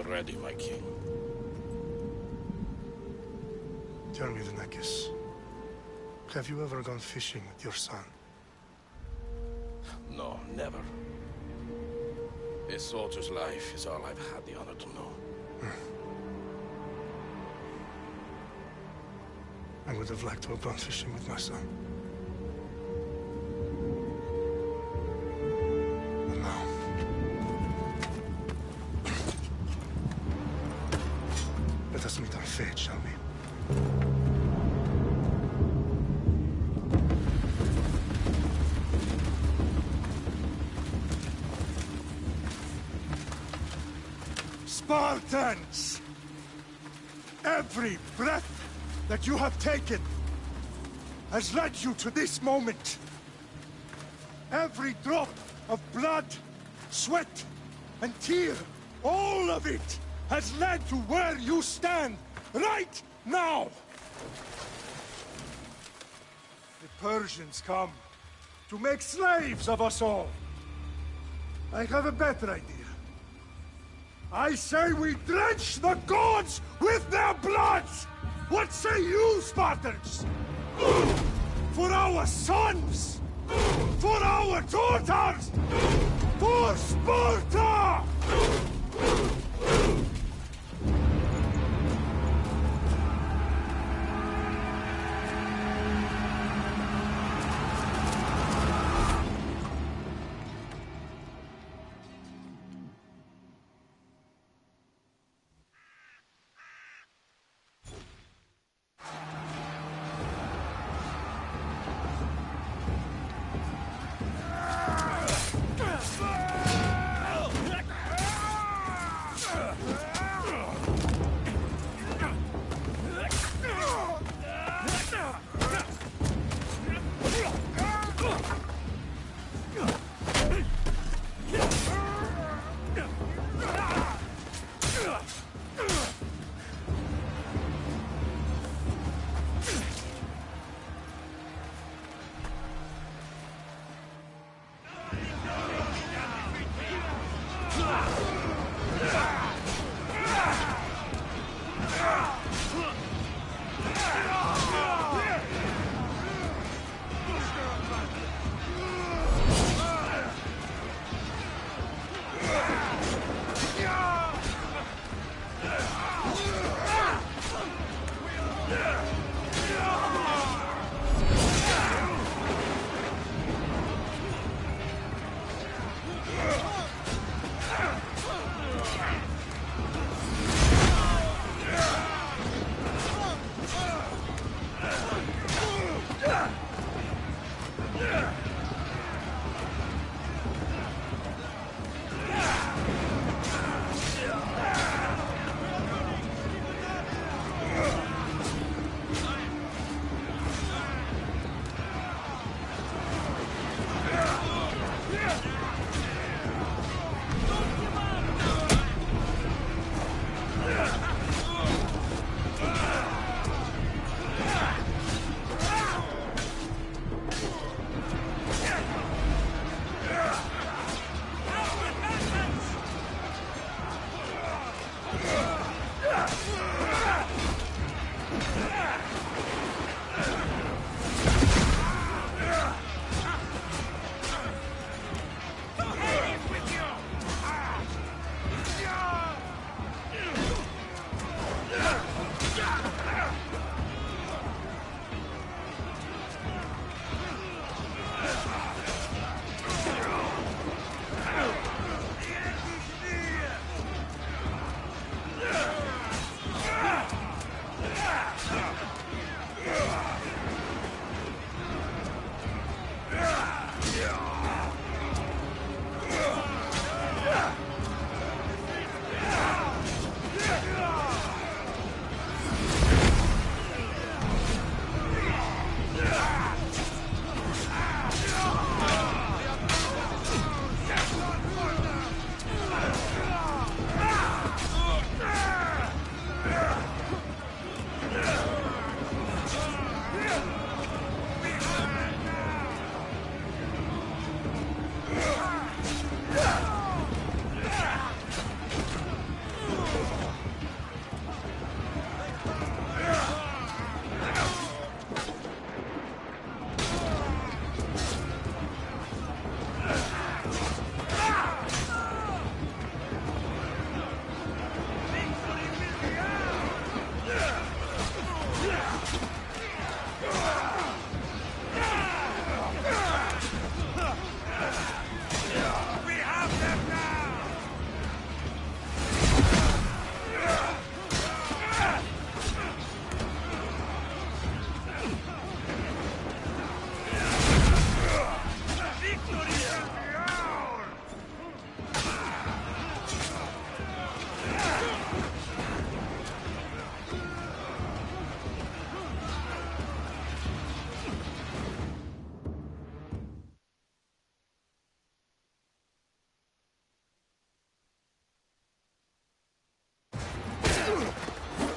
ready, my king. Tell me, the Nekis. Have you ever gone fishing with your son? No, never. A soldier's life is all I've had the honor to know. I would have liked to have gone fishing with my son. But now... Let us meet on fate, shall we? Spartans! Every breath that you have taken has led you to this moment. Every drop of blood, sweat, and tear, all of it has led to where you stand right now. The Persians come to make slaves of us all. I have a better idea. I say we drench the gods with their blood! What say you, Spartans? For our sons! For our daughters! For Sparta!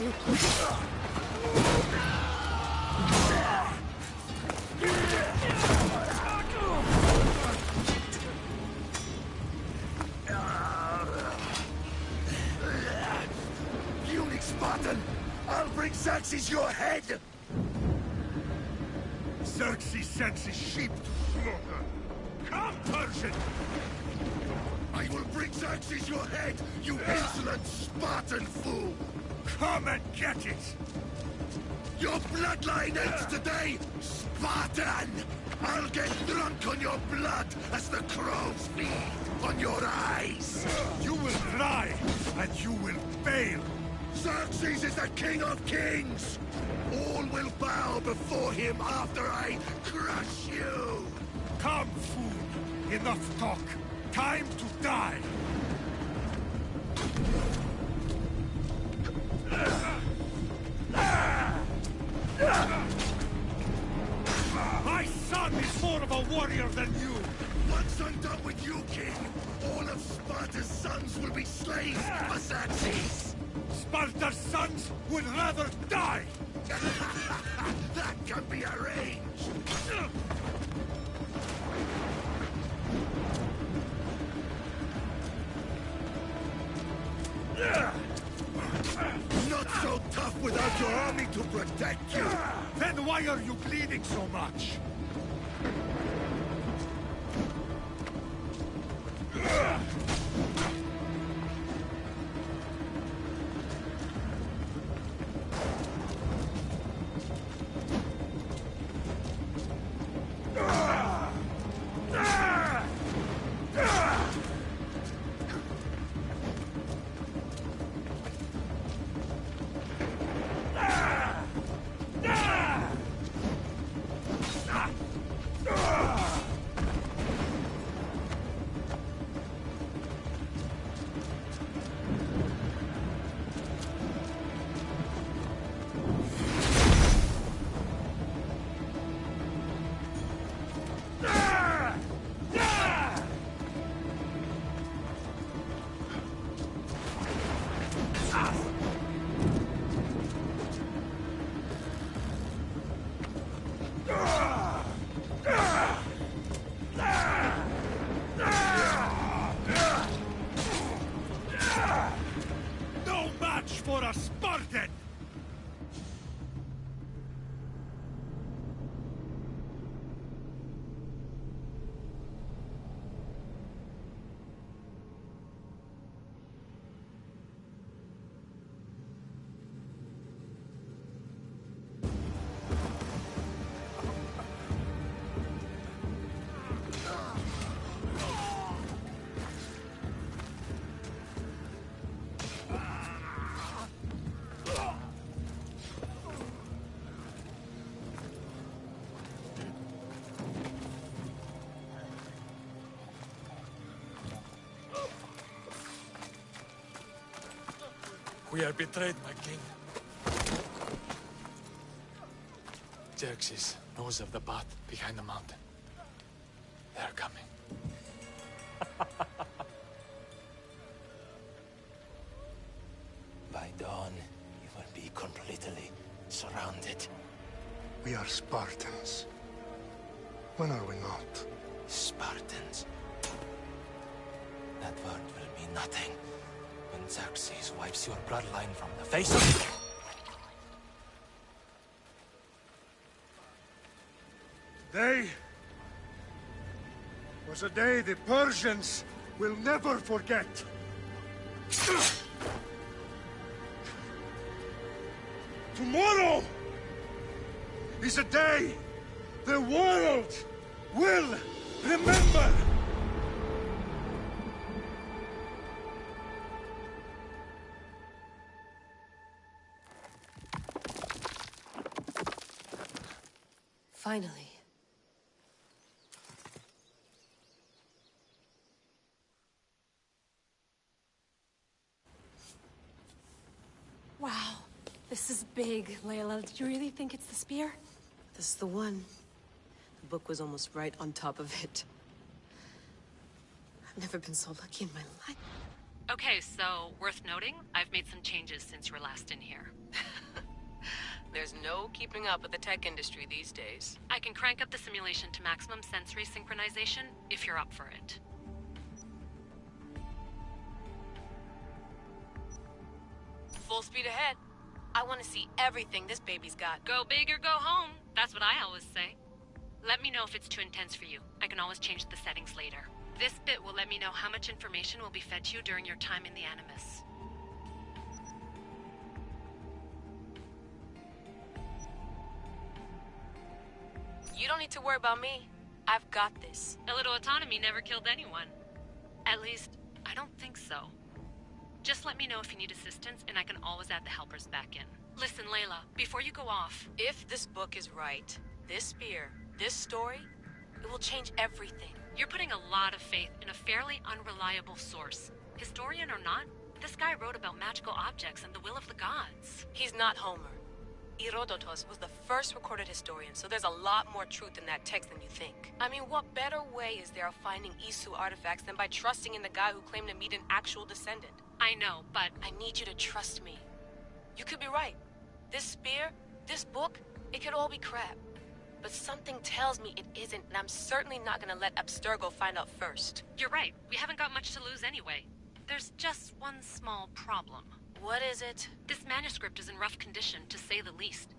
Unique Spartan! I'll bring Xerxes your head! Xerxes sends his sheep to slaughter. Come, Persian! I will bring Xerxes your head, you insolent Spartan fool! Come and get it! Your bloodline ends today, Spartan! I'll get drunk on your blood as the crows feed on your eyes! You will try, and you will fail! Xerxes is the king of kings! All will bow before him after I crush you! Come, fool! Enough talk! Time to die! My son is more of a warrior than you! Once I'm done with you, king, all of Sparta's sons will be slaves for Xerxes! Sparta's sons would rather die! That can be arranged! Not so tough without your army to protect you! Then why are you bleeding so much? We are betrayed, my king. Xerxes knows of the path behind the mountain. They are coming. By dawn, you will be completely surrounded. We are Spartans. When are we not? Spartans. That word will mean nothing when Xerxes wipes your bloodline from the face of... Today was a day the Persians will never forget. Tomorrow is a day the world will remember. Finally. Wow, this is big, Layla. Did you really think it's the spear? This is the one. The book was almost right on top of it. I've never been so lucky in my life. Okay, so worth noting, I've made some changes since you were last in here. There's no keeping up with the tech industry these days. I can crank up the simulation to maximum sensory synchronization if you're up for it. Full speed ahead. I want to see everything this baby's got. Go big or go home. That's what I always say. Let me know if it's too intense for you. I can always change the settings later. This bit will let me know how much information will be fed to you during your time in the Animus. You don't need to worry about me. I've got this. A little autonomy never killed anyone. At least, I don't think so. Just let me know if you need assistance, and I can always add the helpers back in. Listen, Layla, before you go off... If this book is right, this spear, this story, it will change everything. You're putting a lot of faith in a fairly unreliable source. Historian or not, this guy wrote about magical objects and the will of the gods. He's not Homer. Herodotus was the first recorded historian, so there's a lot more truth in that text than you think. I mean, what better way is there of finding Isu artifacts than by trusting in the guy who claimed to meet an actual descendant? I know, but... I need you to trust me. You could be right. This spear, this book, it could all be crap. But something tells me it isn't, and I'm certainly not gonna let Abstergo find out first. You're right. We haven't got much to lose anyway. There's just one small problem. What is it? This manuscript is in rough condition, to say the least.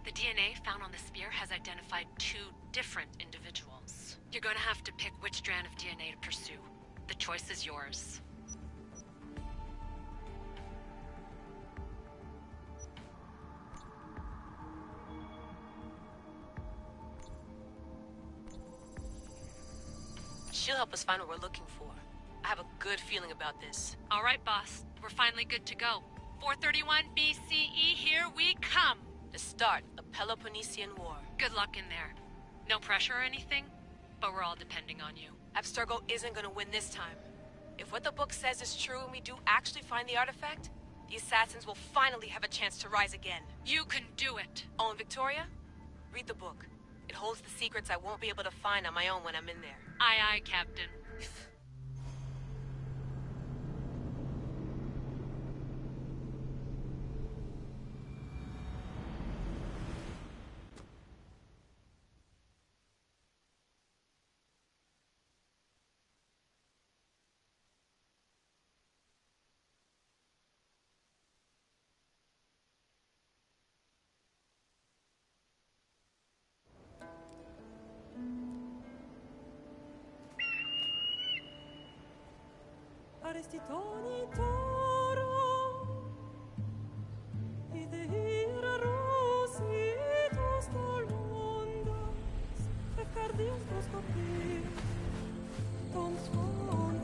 The DNA found on the spear has identified 2 different individuals. You're going to have to pick which strand of DNA to pursue. The choice is yours. She'll help us find what we're looking for. I have a good feeling about this. All right, boss. We're finally good to go. 431 BCE, here we come! The start of Peloponnesian War. Good luck in there. No pressure or anything, but we're all depending on you. Abstergo isn't gonna win this time. If what the book says is true and we do actually find the artifact, the assassins will finally have a chance to rise again. You can do it! Oh, and Victoria? Read the book. It holds the secrets I won't be able to find on my own when I'm in there. Aye, aye, Captain. Arestitoni toro ide ira rositos tolmondas efcardios proscopir tom svon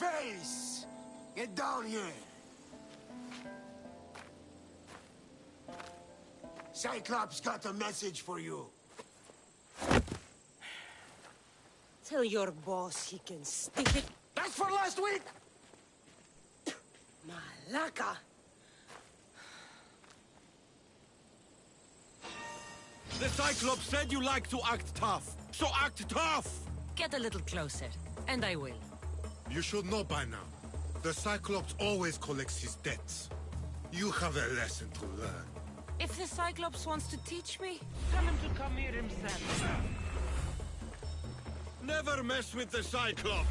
Face! Get down here! Cyclops got a message for you. Tell your boss he can stick it. That's for last week! Malaka! The Cyclops said you like to act tough, so act tough! Get a little closer, and I will. You should know by now. The Cyclops always collects his debts. You have a lesson to learn. If the Cyclops wants to teach me, tell him to come here himself. Never mess with the Cyclops!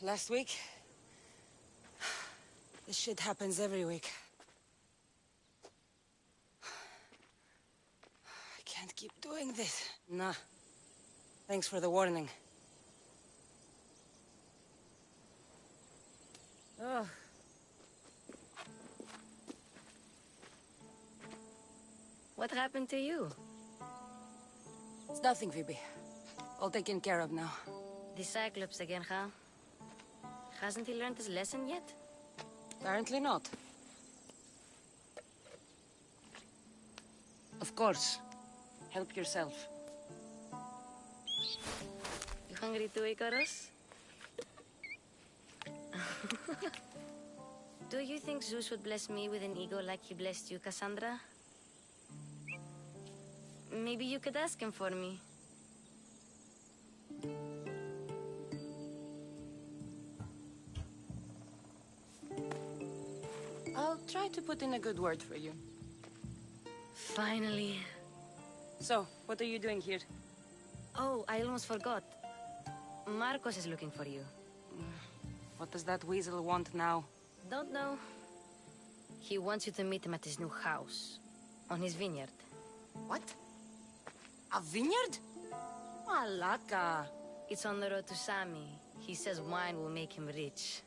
Last week? This shit happens every week. I can't keep doing this. Nah. Thanks for the warning. Oh. What happened to you? It's nothing, Phoebe. All taken care of now. The Cyclops again, huh? Hasn't he learned his lesson yet? Apparently not. Of course. Help yourself. You hungry too, Icarus? Do you think Zeus would bless me with an ego like he blessed you, Cassandra? Maybe you could ask him for me. I'll try to put in a good word for you. Finally. So, what are you doing here? Oh, I almost forgot. Marcos is looking for you. What does that weasel want now? Don't know. He wants you to meet him at his new house. On his vineyard. What? A vineyard? Malaka. It's on the road to Sami. He says wine will make him rich.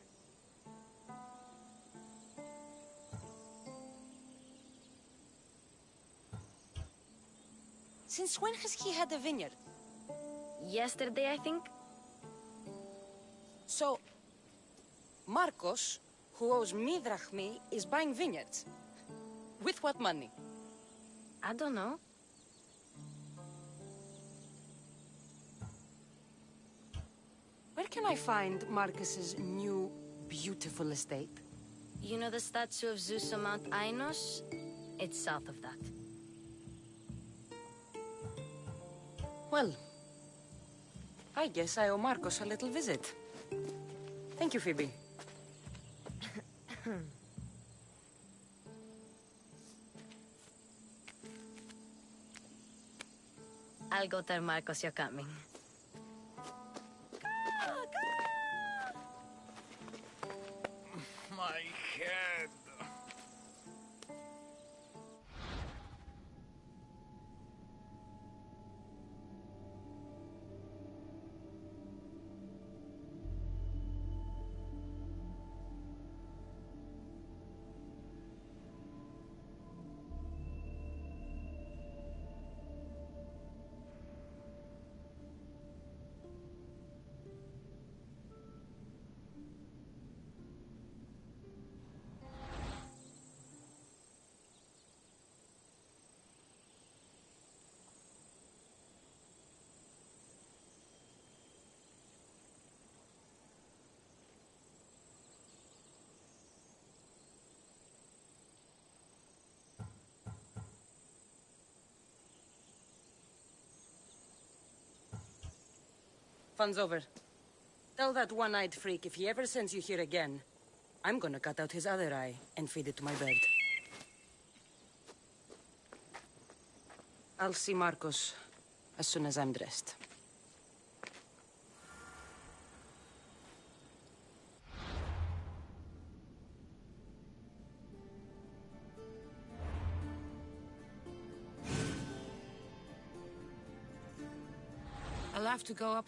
Since when has he had a vineyard? Yesterday, I think. So, Marcos, who owes me drachmi, is buying vineyards. With what money? I don't know. Where can I find Marcus's new, beautiful estate? You know the statue of Zeus on Mount Ainos? It's south of that. Well, I guess I owe Marcos a little visit. Thank you, Phoebe. I'll go tell Marcos you're coming. My head. Fun's over. Tell that one-eyed freak if he ever sends you here again, I'm gonna cut out his other eye and feed it to my bird. I'll see Marcos as soon as I'm dressed. I'll have to go up